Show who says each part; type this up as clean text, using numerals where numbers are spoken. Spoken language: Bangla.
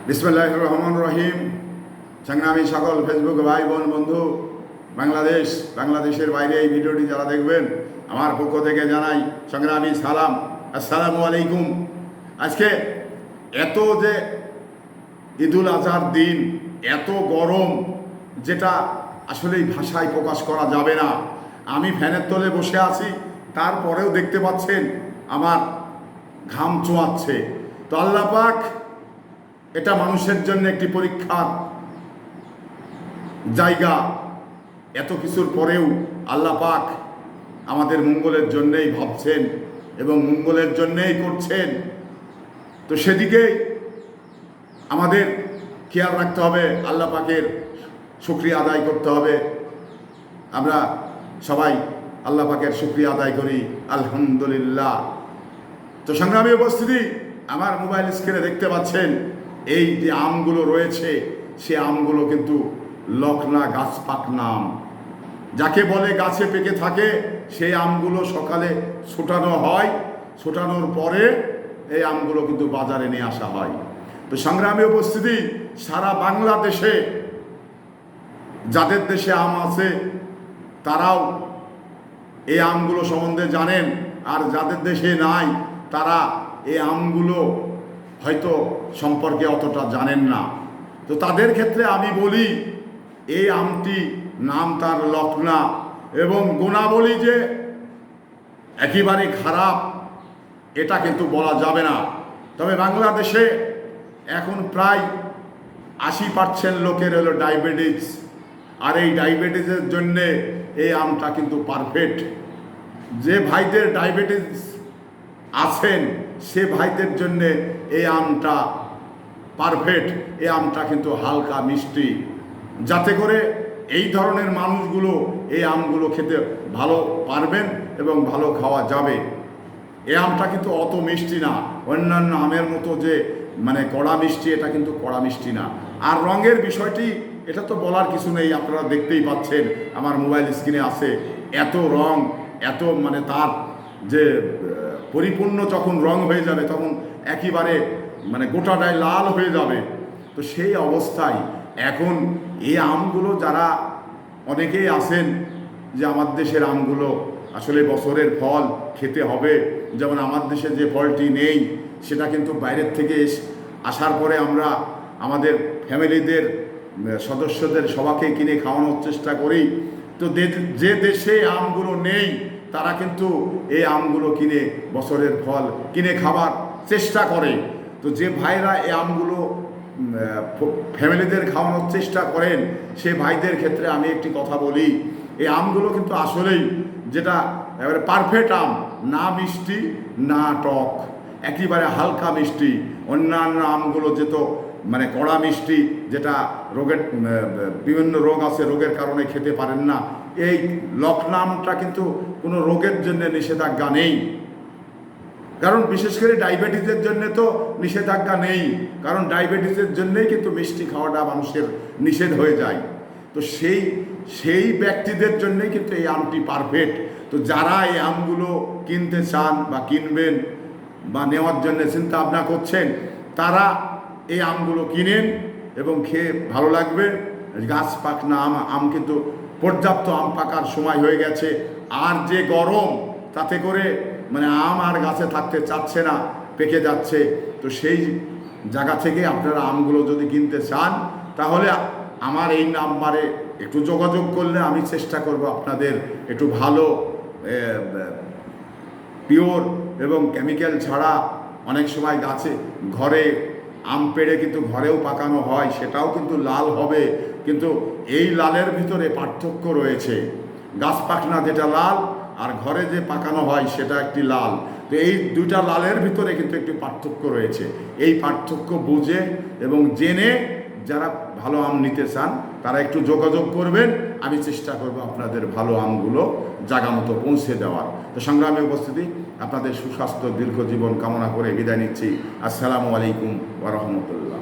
Speaker 1: বিসমিল্লাহির রহমানির রহিম। সংগ্রামী সকল ফেসবুক ভাই বোন বন্ধু, বাংলাদেশের বাইরে এই ভিডিওটি যারা দেখবেন, আমার পক্ষ থেকে জানাই সংগ্রামী সালাম, আসসালামু আলাইকুম। আজকে এত যে ঈদুল আজহার দিন, এত গরম, যেটা আসলেই ভাষায় প্রকাশ করা যাবে না। আমি ফ্যানের তলে বসে আছি, তারপরেও দেখতে পাচ্ছেন আমার ঘাম চুয়াচ্ছে। তো আল্লাহ পাক এটা মানুষের জন্য একটি পরীক্ষার জায়গা। এত কিছুর পরেও আল্লাহ পাক আমাদের মঙ্গলের জন্যেই ভাবছেন এবং মঙ্গলের জন্যেই করছেন। তো সেদিকেই আমাদের খেয়াল রাখতে হবে, আল্লাহ পাকের শুকরিয়া আদায় করতে হবে। আমরা সবাই আল্লাহ পাকের শুকরিয়া আদায় করি, আলহামদুলিল্লাহ। তো সংগ্রামী উপস্থিতি, আমার মোবাইল স্ক্রিনে দেখতে পাচ্ছেন এই যে আমগুলো রয়েছে, সে আমগুলো কিন্তু লকনা গাছ পাকনা আম, যাকে বলে গাছে পেকে থাকে। সেই আমগুলো সকালে ছোটানো হয়, ছোটানোর পরে এই আমগুলো কিন্তু বাজারে নিয়ে আসা হয়। তো সংগ্রামী উপস্থিতি, সারা বাংলাদেশে যাদের দেশে আম আছে তারাও এই আমগুলো সম্বন্ধে জানেন, আর যাদের দেশে নাই তারা এই আমগুলো হয়তো সম্পর্কে অতটা জানেন না। তো তাদের ক্ষেত্রে আমি বলি, এই আমটি নাম তার লকনা, এবং গুণাবলী যে একেবারে খারাপ এটা কিন্তু বলা যাবে না। তবে বাংলাদেশে এখন প্রায় 80% লোকের হলো ডায়াবেটিস, আর এই ডায়াবেটিসের জন্যে এই আমটা কিন্তু পারফেক্ট। যে ভাইদের ডায়াবেটিস আছেন সে ভাইদের জন্যে এই আমটা পারফেক্ট। এই আমটা কিন্তু হালকা মিষ্টি, যাতে করে এই ধরনের মানুষগুলো এই আমগুলো খেতে ভালো পারবেন এবং ভালো খাওয়া যাবে। এই আমটা কিন্তু অত মিষ্টি না, অন্যান্য আমের মতো যে মানে কড়া মিষ্টি, এটা কিন্তু কড়া মিষ্টি না। আর রঙের বিষয়টি, এটা তো বলার কিছু নেই, আপনারা দেখতেই পাচ্ছেন আমার মোবাইল স্ক্রিনে আছে এত রং, এত মানে তার যে পরিপূর্ণ যখন রং হয়ে যাবে তখন একেবারে মানে গোটাটাই লাল হয়ে যাবে। তো সেই অবস্থায় এখন এই আমগুলো যারা অনেকেই আছেন যে আমার দেশের আমগুলো আসলে বছরের ফল খেতে হবে, যেমন আমার দেশে যে ফলটি নেই সেটা কিন্তু বাইরের থেকে আসার পরে আমরা আমাদের ফ্যামিলিদের সদস্যদের সবাইকে কিনে খাওয়ানোর চেষ্টা করি। তো যে দেশে আমগুলো নেই তারা কিন্তু এই আমগুলো কিনে বছরের ফল কিনে খাবার চেষ্টা করে। তো যে ভাইরা এই আমগুলো ফ্যামিলিদের খাওয়ানোর চেষ্টা করেন, সে ভাইদের ক্ষেত্রে আমি একটি কথা বলি, এই আমগুলো কিন্তু আসলেই যেটা এবারে পারফেক্ট আম, না মিষ্টি না টক, একেবারে হালকা মিষ্টি। অন্যান্য আমগুলো যেত মানে কড়া মিষ্টি, যেটা রোগের বিভিন্ন রোগ আছে, রোগের কারণে খেতে পারেন না। এই লকনা আমটা কিন্তু কোনো রোগের জন্য নিষেধাজ্ঞা নেই, কারণ বিশেষ করে ডায়াবেটিসের জন্য তো নিষেধাজ্ঞা নেই, কারণ ডায়াবেটিসের জন্যই কিন্তু মিষ্টি খাওয়াটা মানুষের নিষেধ হয়ে যায়। তো সেই ব্যক্তিদের জন্যই কিন্তু এই আমটি পারফেক্ট। তো যারা এই আমগুলো কিনতে চান বা কিনবেন বা নেওয়ার জন্য চিন্তা ভাবনা করছেন, তারা এই আমগুলো কিনেন এবং খেয়ে ভালো লাগবে। গাছ পাকনা আম কিন্তু পর্যাপ্ত আম পাকার সময় হয়ে গেছে। আর যে গরম, তাতে করে মানে আম আর গাছে থাকতে চাচ্ছে না, পেকে যাচ্ছে। তো সেই জায়গা থেকে আপনারা আমগুলো যদি কিনতে চান, তাহলে আমার এই নাম্বারে একটু যোগাযোগ করলে আমি চেষ্টা করব আপনাদের একটু ভালো পিওর এবং কেমিক্যাল ছাড়া, অনেক সময় গাছে ঘরে আম পেড়ে কিন্তু ঘরেও পাকানো হয়, সেটাও কিন্তু লাল হবে, কিন্তু এই লালের ভিতরে পার্থক্য রয়েছে। গাছ পাকনা যেটা লাল আর ঘরে যে পাকানো হয় সেটা একটি লাল। তো এই দুইটা লালের ভিতরে কিন্তু একটি পার্থক্য রয়েছে। এই পার্থক্য বুঝে এবং জেনে যারা ভালো আম নিতে চান তারা একটু যোগাযোগ করবেন, আমি চেষ্টা করব আপনাদের ভালো আমগুলো জায়গা মতো পৌঁছে দেওয়ার। তো সংগ্রামে উপস্থিতি, আপনাদের সুস্বাস্থ্য দীর্ঘ জীবন কামনা করে বিদায় নিচ্ছি। আসসালামু আলাইকুম ওয়া রাহমাতুল্লাহ।